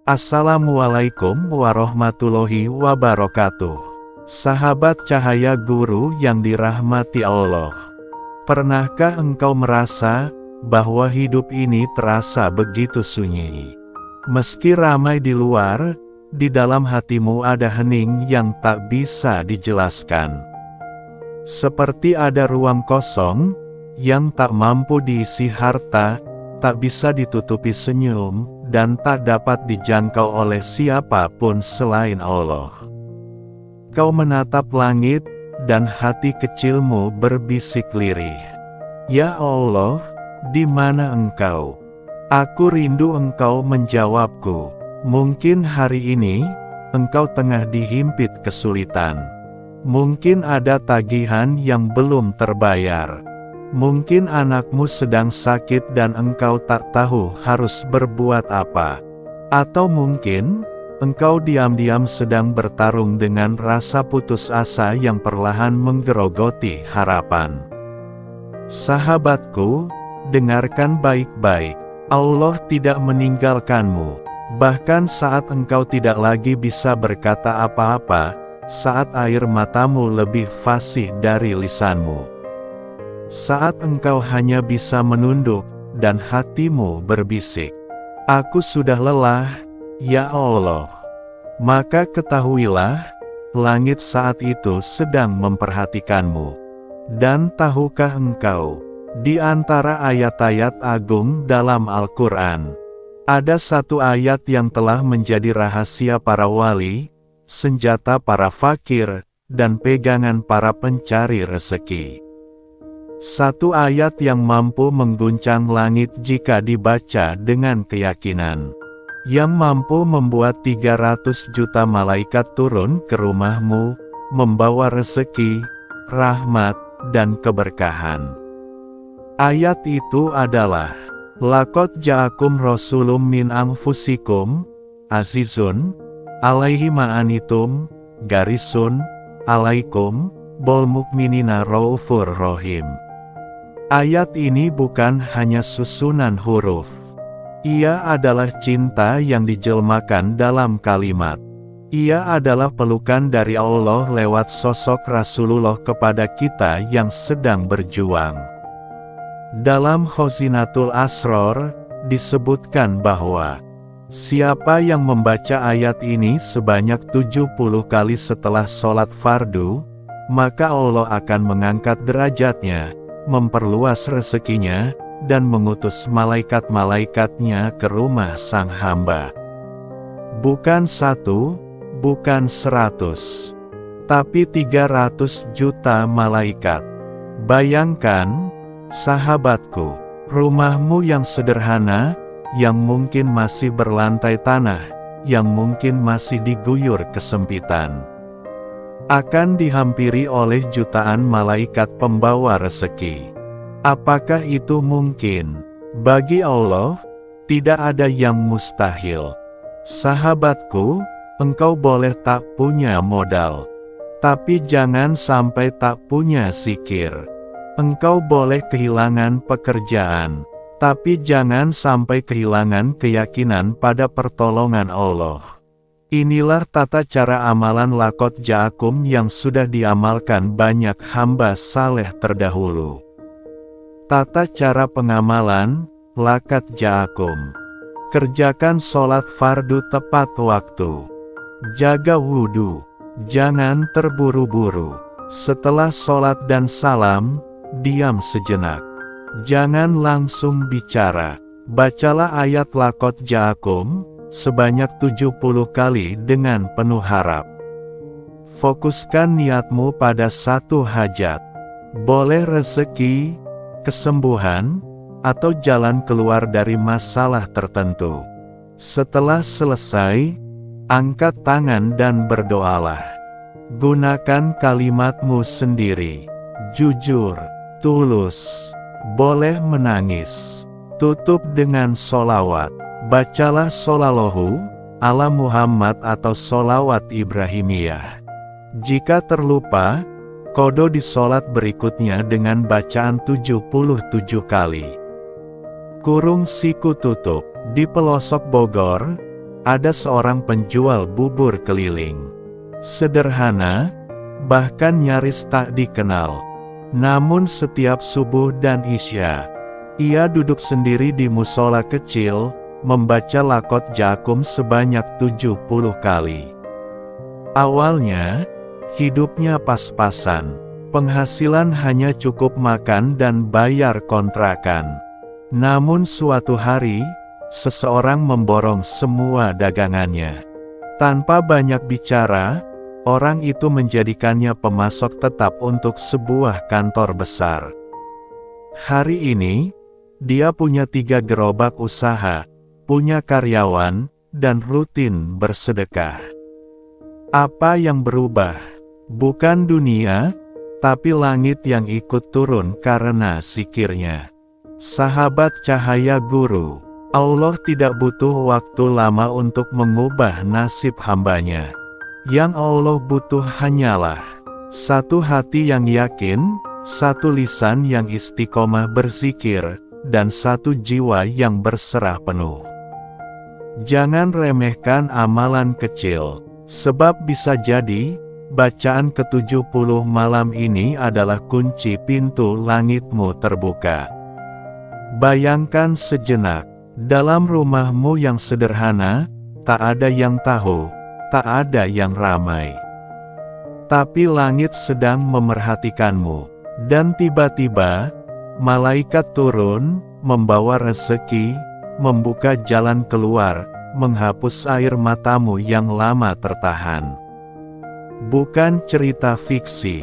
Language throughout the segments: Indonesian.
Assalamualaikum warahmatullahi wabarakatuh. Sahabat cahaya guru yang dirahmati Allah. Pernahkah engkau merasa bahwa hidup ini terasa begitu sunyi? Meski ramai di luar, di dalam hatimu ada hening yang tak bisa dijelaskan. Seperti ada ruang kosong yang tak mampu diisi harta, tak bisa ditutupi senyum, dan tak dapat dijangkau oleh siapapun selain Allah. Kau menatap langit, dan hati kecilmu berbisik lirih. Ya Allah, di mana Engkau? Aku rindu Engkau menjawabku. Mungkin hari ini, Engkau tengah dihimpit kesulitan. Mungkin ada tagihan yang belum terbayar. Mungkin anakmu sedang sakit dan engkau tak tahu harus berbuat apa. Atau mungkin, engkau diam-diam sedang bertarung dengan rasa putus asa yang perlahan menggerogoti harapan. Sahabatku, dengarkan baik-baik. Allah tidak meninggalkanmu. Bahkan saat engkau tidak lagi bisa berkata apa-apa, saat air matamu lebih fasih dari lisanmu. Saat engkau hanya bisa menunduk, dan hatimu berbisik, "Aku sudah lelah, ya Allah." Maka ketahuilah, langit saat itu sedang memperhatikanmu. Dan tahukah engkau, di antara ayat-ayat agung dalam Al-Quran, ada satu ayat yang telah menjadi rahasia para wali, senjata para fakir, dan pegangan para pencari rezeki. Satu ayat yang mampu mengguncang langit jika dibaca dengan keyakinan. Yang mampu membuat 300 juta malaikat turun ke rumahmu, membawa rezeki, rahmat, dan keberkahan. Ayat itu adalah, "Laqad ja'akum rasulun min anfusikum, azizun, alaihi ma'anitum, garisun, alaikum, bil mu'minina raufur rahim." Ayat ini bukan hanya susunan huruf. Ia adalah cinta yang dijelmakan dalam kalimat. Ia adalah pelukan dari Allah lewat sosok Rasulullah kepada kita yang sedang berjuang. Dalam Khazinatul Asrar, disebutkan bahwa siapa yang membaca ayat ini sebanyak 70 kali setelah sholat fardu, maka Allah akan mengangkat derajatnya, memperluas rezekinya, dan mengutus malaikat-malaikatnya ke rumah sang hamba. Bukan 1, bukan 100, tapi 300 juta malaikat. Bayangkan, sahabatku, rumahmu yang sederhana, yang mungkin masih berlantai tanah, yang mungkin masih diguyur kesempitan, akan dihampiri oleh jutaan malaikat pembawa rezeki. Apakah itu mungkin? Bagi Allah, tidak ada yang mustahil. Sahabatku, engkau boleh tak punya modal, tapi jangan sampai tak punya zikir. Engkau boleh kehilangan pekerjaan, tapi jangan sampai kehilangan keyakinan pada pertolongan Allah. Inilah tata cara amalan Laqad ja'akum yang sudah diamalkan banyak hamba saleh terdahulu. Tata cara pengamalan, Laqad ja'akum. Kerjakan sholat fardu tepat waktu. Jaga wudhu. Jangan terburu-buru. Setelah sholat dan salam, diam sejenak. Jangan langsung bicara. Bacalah ayat Laqad ja'akum sebanyak 70 kali dengan penuh harap. Fokuskan niatmu pada satu hajat. Boleh rezeki, kesembuhan, atau jalan keluar dari masalah tertentu. Setelah selesai, angkat tangan dan berdoalah. Gunakan kalimatmu sendiri. Jujur, tulus. Boleh menangis. Tutup dengan sholawat. Bacalah shollallahu ala Muhammad atau sholawat Ibrahimiyah. Jika terlupa, qodho di sholat berikutnya dengan bacaan 77 kali. Kurung siku tutup. Di pelosok Bogor, ada seorang penjual bubur keliling. Sederhana, bahkan nyaris tak dikenal. Namun setiap subuh dan isya, ia duduk sendiri di musola kecil, membaca lakot jakum sebanyak 70 kali. Awalnya, hidupnya pas-pasan. Penghasilan hanya cukup makan dan bayar kontrakan. Namun suatu hari, seseorang memborong semua dagangannya. Tanpa banyak bicara, orang itu menjadikannya pemasok tetap untuk sebuah kantor besar. Hari ini, dia punya 3 gerobak usaha, punya karyawan, dan rutin bersedekah. Apa yang berubah? Bukan dunia, tapi langit yang ikut turun karena zikirnya. Sahabat cahaya guru, Allah tidak butuh waktu lama untuk mengubah nasib hambanya. Yang Allah butuh hanyalah satu hati yang yakin, satu lisan yang istiqomah berzikir, dan satu jiwa yang berserah penuh. Jangan remehkan amalan kecil, sebab bisa jadi bacaan ke-70 malam ini adalah kunci pintu langitmu terbuka. Bayangkan sejenak, dalam rumahmu yang sederhana, tak ada yang tahu, tak ada yang ramai. Tapi langit sedang memerhatikanmu, dan tiba-tiba, malaikat turun, membawa rezeki, membuka jalan keluar, menghapus air matamu yang lama tertahan. Bukan cerita fiksi,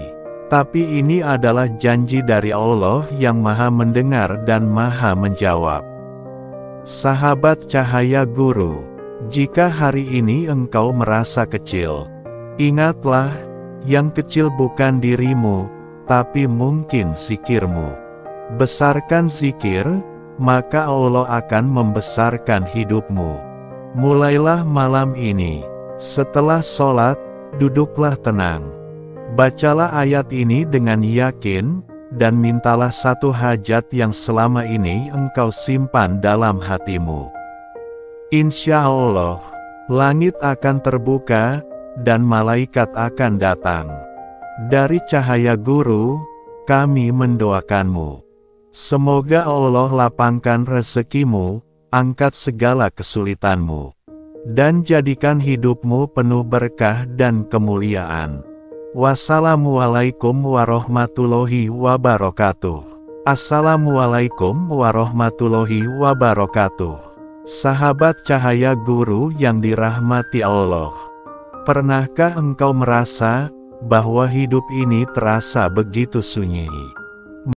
tapi ini adalah janji dari Allah yang Maha Mendengar dan Maha Menjawab. Sahabat cahaya guru, jika hari ini engkau merasa kecil, ingatlah, yang kecil bukan dirimu, tapi mungkin zikirmu. Besarkan zikir, maka Allah akan membesarkan hidupmu. Mulailah malam ini, setelah sholat, duduklah tenang. Bacalah ayat ini dengan yakin, dan mintalah satu hajat yang selama ini engkau simpan dalam hatimu. Insya Allah, langit akan terbuka, dan malaikat akan datang. Dari cahaya guru, kami mendoakanmu. Semoga Allah lapangkan rezekimu, angkat segala kesulitanmu, dan jadikan hidupmu penuh berkah dan kemuliaan. Wassalamualaikum warahmatullahi wabarakatuh. Assalamualaikum warahmatullahi wabarakatuh. Sahabat cahaya guru yang dirahmati Allah, pernahkah engkau merasa bahwa hidup ini terasa begitu sunyi?